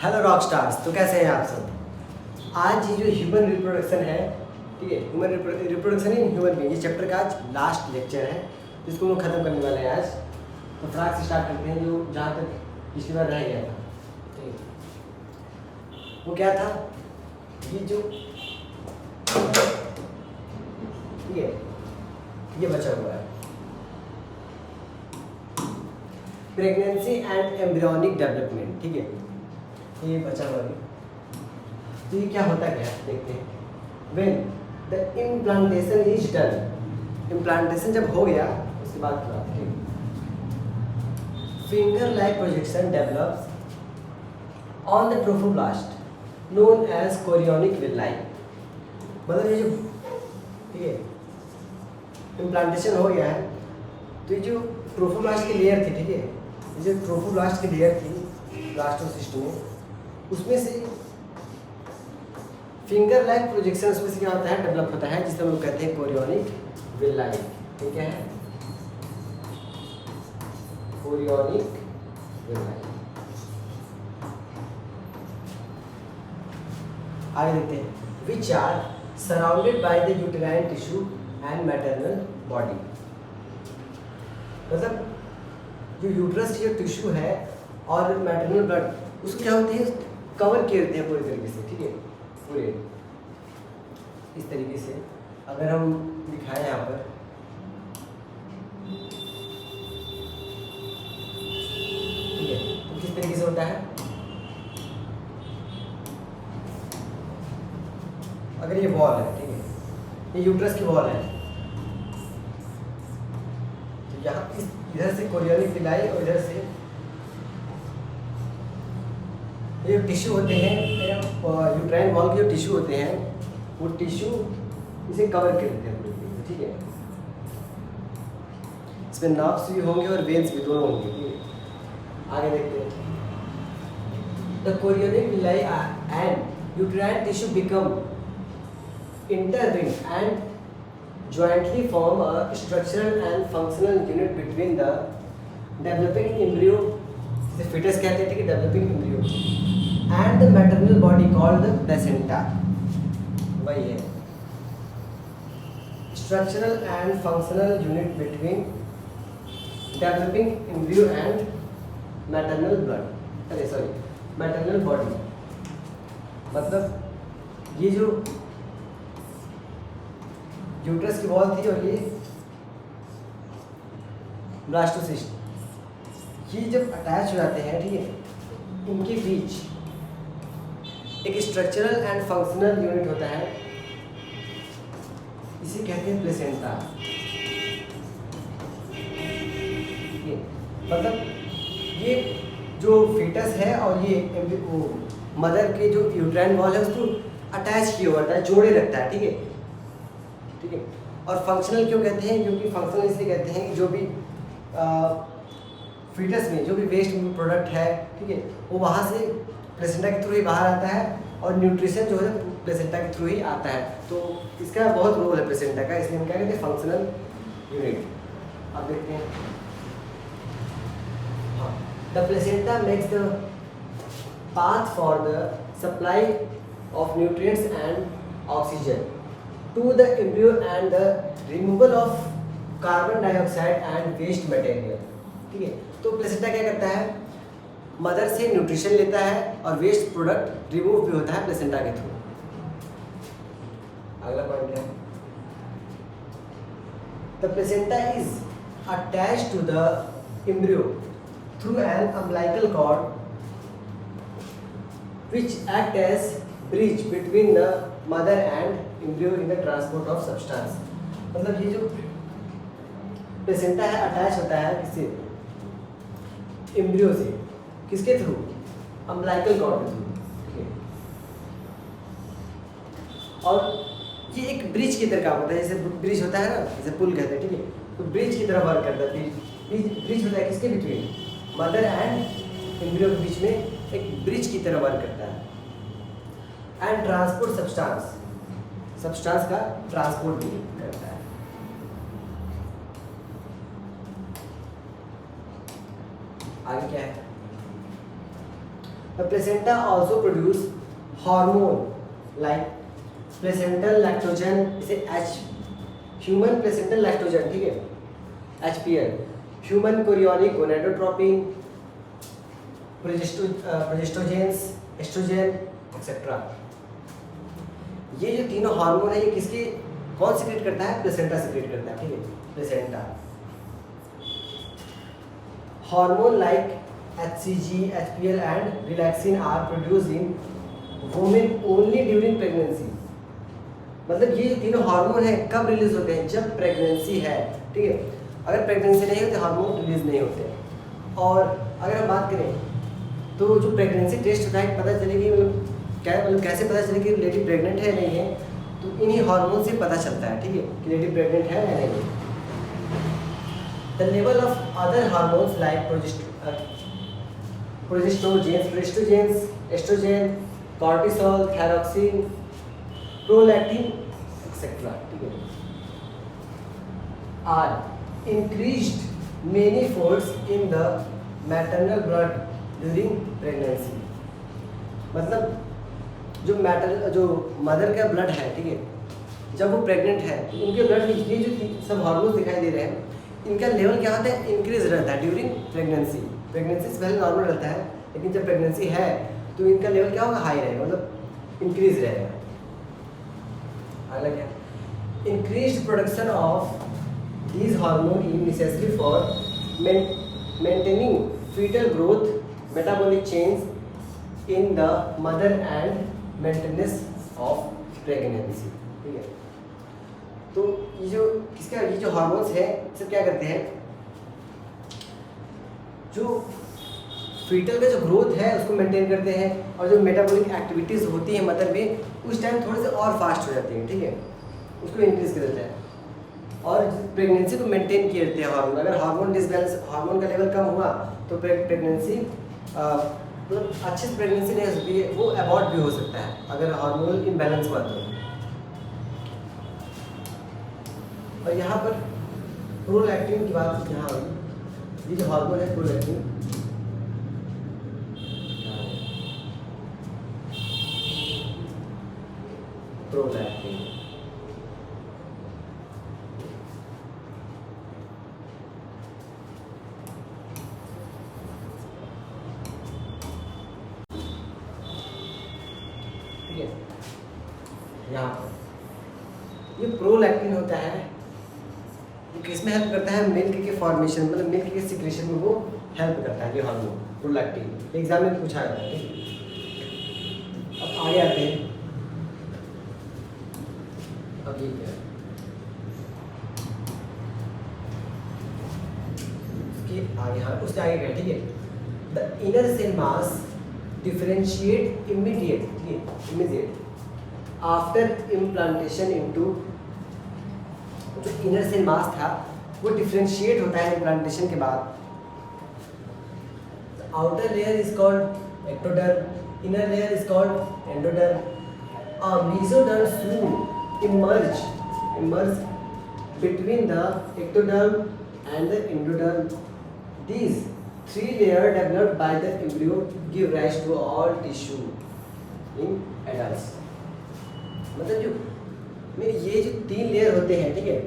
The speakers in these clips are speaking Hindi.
Hello rock stars. तो कैसे हैं आप सब। आज ये जो ह्यूमन रिप्रोडक्शन है, ठीक है, human reproduction in human being, ये चैप्टर का आज लास्ट लेक्चर है जिसको हम ख़त्म करने वाले हैं आज। तो फटाक से स्टार्ट करते हैं जो जहाँ तक पिछली बार रह गया था। ठीक है, वो क्या था, ये जो ठीक है ये बचा हुआ है प्रेगनेंसी एंड एम्ब्रियोनिक डेवलपमेंट। ठीक है, ये बचा हुआ है। तो ये क्या होता क्या है देखते हैं। When the implantation is done, implantation जब हो गया उसके बाद क्या, ठीक, finger like projection develops on the trophoblast known as chorionic villi. मतलब ये जो, ठीक है, इम्प्लांटेशन हो गया है तो ये जो ट्रोफोब्लास्ट की लेयर थी, ठीक है, ये जो ट्रोफोब्लास्ट की लेयर थी ब्लास्टोसिस्ट में, उसमें से फिंगर लाइक प्रोजेक्शन उसमें से क्या होता है, डेवलप होता है, जिसे हम लोग कहते हैं कोरियोनिक विलाई। ठीक है, कोरियोनिक विलाई। आगे देखते हैं। Which are surrounded by the uterine tissue and maternal body. मतलब जो यूट्रस की जो टिश्यू है और मैटरनल ब्लड, उसको क्या होती है, कवर किए होते हैं पूरी तरीके से। ठीक है, पूरे इस तरीके से अगर हम दिखाएं यहाँ पर, ठीक है, तो किस तरीके से होता है। अगर ये वॉल है, ठीक है, ये यूट्रस की वॉल है, तो यहाँ इधर से कोरियोनिक विलाई और इधर से ये टिश्यू होते हैं, यूट्राइन वॉल के जो टिश्यू होते हैं वो टिश्यू इसे कवर कर देते हैं पूरी तरीके से। ठीक है, इसमें नर्व्स भी होंगे और वेन्स भी, दोनों होंगे। ठीक है, आगे देखते हैं। The chorionic villi and uterine tissue become interlinked and jointly form a structural and functional unit between the developing embryo, जिसे fetus कहते हैं, ठीक है, developing embryo, and the maternal body called the placenta। वही है structural and functional unit between developing embryo and maternal blood, अरे सॉरी maternal body। मतलब ये जो यूट्रस की वॉल थी और ये ब्लास्टोसिस्ट, ये जब अटैच हो जाते हैं, ठीक है, इनके बीच एक स्ट्रक्चरल एंड फंक्शनल यूनिट होता है, इसे कहते हैं प्लेसेंटा। मतलब ये जो फीटस है और ये मदर के जो यूट्राइन वॉल है उसको अटैच किया हुआ है, जोड़े रखता है। ठीक है, ठीक है, और फंक्शनल क्यों कहते हैं, क्योंकि फंक्शनल इसलिए कहते हैं कि जो भी फीटस में जो भी वेस्ट प्रोडक्ट है, ठीक है, वो वहाँ से प्लेसेंटा के थ्रू ही बाहर आता है और न्यूट्रिशन जो है प्लेसेंटा के थ्रू ही आता है। तो इसका बहुत रोल है प्लेसेंटा का, इसलिए हम क्या कहते हैं फंक्शनल यूनिट। अब देखते हैं। हाँ, the placenta makes the path for the supply of nutrients and oxygen to the embryo and the removal of carbon dioxide and waste material। ठीक है, तो प्लेसेंटा क्या करता है, मदर से न्यूट्रिशन लेता है और वेस्ट प्रोडक्ट रिमूव भी होता है प्लेसेंटा के थ्रू। अगला पॉइंट है, the placenta is attached to the embryo through an umbilical cord which act as bridge between the mother and embryo in the transport of substance। मतलब ये जो प्लेसेंटा है अटैच होता है किससे, एम्ब्रियो से, किसके थ्रू, अम्बिलाइकल कॉर्ड के थ्रू। ठीक है, और ये एक ब्रिज की तरह काम होता है, जैसे ब्रिज होता है ना, जैसे पुल कहते हैं। ठीक है, तो ब्रिज की तरह वर्क करता है। ब्रिज होता है किसके बिटवीन, मदर एंड एम्ब्रियो के बीच में एक ब्रिज की तरह वर्क करता है। एंड ट्रांसपोर्ट सब्सटेंस का ट्रांसपोर्ट भी करता है। आगे क्या है, the placenta also produce hormone like placental lactogen, इसे एच ह्यूमन प्लेसेंटल लैक्टोजन, ठीक है, HPL, human chorionic gonadotropin, progestogens, oestrogen etcetera. ये जो तीनों हार्मोन है ये किसके कौन सिक्रेट करता है? प्लेसेंटा सिक्रेट करता है, ठीक है, placenta. Hormone like HCG, HPL and relaxin are produce in women only during pregnancy. मतलब ये तीनों हार्मोन है कब रिलीज होते हैं? जब प्रेगनेंसी है, ठीक है। अगर प्रेगनेंसी नहीं होती हार्मोन रिलीज नहीं होते। और अगर हम बात करें तो जो प्रेगनेंसी टेस्ट होता है पता चले कि कैसे पता चले कि लेडी प्रेग्नेंट है या नहीं है, तो इन्हीं हार्मोन से पता चलता है, ठीक है, कि लेडी प्रेग्नेंट है या नहीं है। The level of other hormones like progestogens, oestrogen, cortisol, thyroxine, prolactin etcetera, ठीक है, are increased many folds in the maternal blood during pregnancy. मतलब जो मदर का ब्लड है, ठीक है, जब वो प्रेग्नेंट है तो उनके ब्लड में ये जो सब हार्मोन्स दिखाई दे रहे हैं इनका लेवल क्या होता है? इंक्रीज रहता है ड्यूरिंग प्रेगनेंसी। प्रेगनेंसी से पहले नॉर्मल रहता है, लेकिन जब प्रेगनेंसी है तो इनका लेवल क्या होगा? हाई रहेगा, मतलब इंक्रीज रहेगा। अगला क्या? Increased production of these hormone is necessary for maintaining foetal growth, metabolic change in the mother and maintenance of pregnancy, ठीक है। तो ये जो हार्मोन्स है सब क्या करते हैं? जो फीटल का जो ग्रोथ है उसको मेंटेन करते हैं, और जो मेटाबॉलिक एक्टिविटीज़ होती है मदर में उस टाइम थोड़े से और फास्ट हो जाती हैं, ठीक है, उसको इंक्रीज कर देता है, और प्रेगनेंसी को मेंटेन किए रहते हैं हार्मोन। अगर हार्मोन डिसबैलेंस, हार्मोन का लेवल कम हुआ तो प्रेगनेंसी मतलब अच्छे से प्रेगनेंसी नहीं हो सकती है, वो अबॉर्ट भी हो सकता है अगर हार्मोनल इम्बैलेंस हुआ तो। और यहाँ पर प्रोलैक्टिन की बात यहाँ हुई, ये जो हार्मोन है प्रोलैक्टिन, प्रोलैक्टिन ठीक है। यहाँ पर ये प्रोलैक्टिन होता है, ये किसमें हेल्प करता है? मिल्क के फॉर्मेशन, मतलब मिल्क के सिक्रेशन में वो हेल्प करता है, ये हार्मोन प्रोलैक्टिन। एग्जाम में पूछा जाता है। अब आगे आते हैं, अब ये क्या है? उसके आगे, हाँ उसके आगे क्या, ठीक है। The inner cell mass differentiate immediate after implantation into, जो इनर सेल मास था वो डिफरेंशिएट होता है इम्प्लांटेशन के बाद। Outer layer is called ectoderm, inner layer is called endoderm. Mesoderm soon emerge between the ectoderm and the endoderm. These three layers developed by the embryo give rise to all tissue in adults. मतलब जो मेरे ये जो तीन लेयर होते हैं, ठीक है,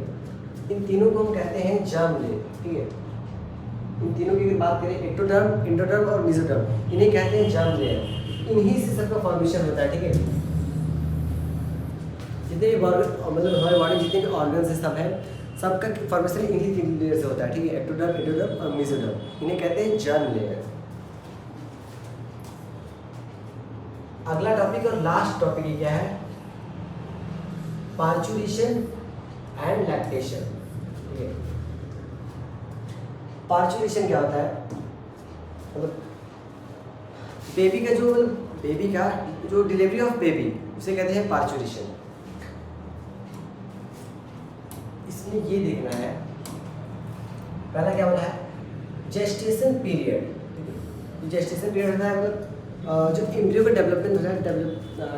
इन तीनों को हम कहते हैं जर्म लेयर, ठीक है। इन तीनों की अगर बात करें, एक्टोडर्म, एंडोडर्म और मेसोडर्म, इन्हें कहते हैं जर्म लेयर। इन्हीं से सबका फॉर्मेशन होता है, ठीक है। जितने भी मतलब हमारे बॉडी जितने भी ऑर्गन्स है सब है, सबका फॉर्मेशन इन्हीं तीन लेयर से होता है, ठीक है, एक्टोडर्म, एंडोडर्म और मेसोडर्म। इन्हें कहते हैं जर्म लेयर। अगला टॉपिक और लास्ट टॉपिक ये क्या है? पार्चुरेशन एंड लैक्टेशन, ठीक है। पार्चुरेशन क्या होता है? मतलब बेबी का जो डिलीवरी ऑफ बेबी उसे कहते हैं पार्चुरेशन। इसमें ये देखना है, पहला क्या बोला है? Gestation period. जेस्टेशन पीरियड होता है मतलब जो एम्ब्रियो का डेवलपमेंट होता है,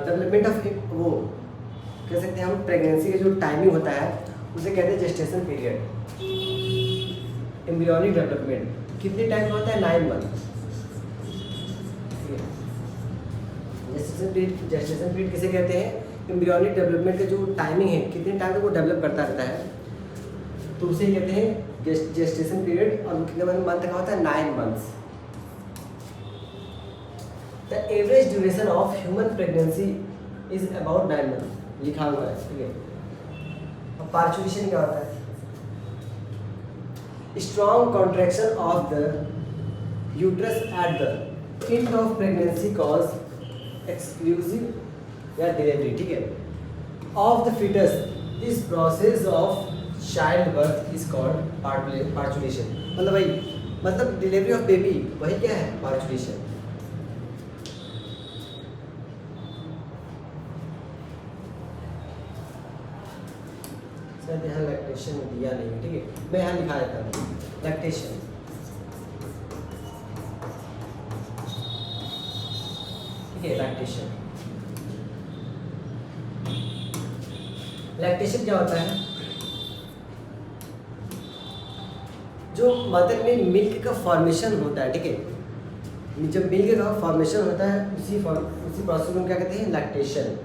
डेवलपमेंट ऑफ वो कह सकते हैं हम, प्रेगनेंसी का जो टाइमिंग होता है उसे कहते हैं जेस्टेशन पीरियड। एम्ब्रियोनिक डेवलपमेंट कितने टाइम का होता है? 9 मंथ, ठीक है। जेस्टेशन पीरियड किसे कहते हैं? एम्ब्रियोनिक डेवलपमेंट का जो टाइमिंग है, कितने टाइम तक वो डेवलप करता रहता है, तो उसे कहते हैं जेस्टेशन पीरियड। और कितने मंथ का होता है? 9 months. The average duration of human pregnancy is about 9 month लिखा हुआ है, ठीक है। अब पार्चुरेशन क्या होता है? Strong contraction of the uterus at the end of pregnancy cause exclusive या डिलीवरी, ठीक है, of the foetus. This process of child birth is called parturition. मतलब भाई, मतलब डिलीवरी ऑफ बेबी, वही क्या है? पार्चुरेशन। यहाँ लैक्टेशन दिया नहीं, ठीक है, मैं यहाँ लिखा देता हूँ लैक्टेशन। ठीक है, लैक्टेशन। लैक्टेशन क्या होता है? जो मदर में मिल्क का फॉर्मेशन होता है, ठीक है, जब मिल्क का फॉर्मेशन होता है उसी प्रोसेस को क्या कहते हैं? Lactation.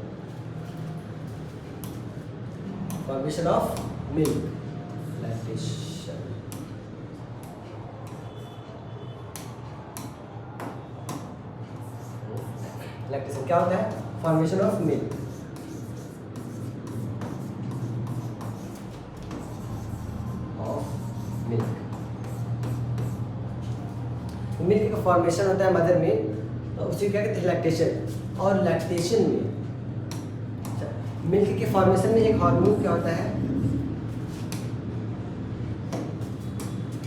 Formation of milk, lactation. Lactation क्या होता है? Formation of milk. मिल्क का फॉर्मेशन होता है मदर में, उसे क्या कहते हैं? लैक्टेशन। और लैक्टेशन में मिल्क के फॉर्मेशन में एक हार्मोन क्या होता है?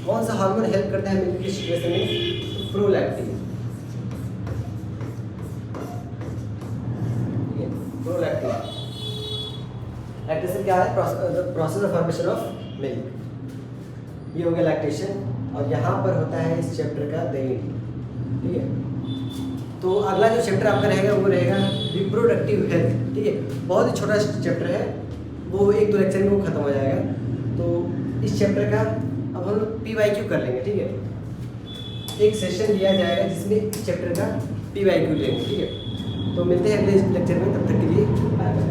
कौन सा हार्मोन हेल्प करता है मिल्क के सिक्रेशन में? प्रोलैक्टिन। प्रोलैक्टिन। लैक्टेशन क्या है? Process of formation of milk. ये हो गया लैक्टेशन। और यहाँ पर होता है इस चैप्टर का द एंड, ठीक है। तो अगला जो चैप्टर आपका रहेगा वो रहेगा रिप्रोडक्टिव हेल्थ, ठीक है। बहुत ही छोटा चैप्टर है, वो 1-2 लेक्चर में वो खत्म हो जाएगा। तो इस चैप्टर का अब हम लोग PYQ कर लेंगे, ठीक है। एक सेशन लिया जाएगा जिसमें इस चैप्टर का PYQ लेंगे, ठीक है। तो मिलते हैं अगले लेक्चर में, तब तक के लिए बाय बाय।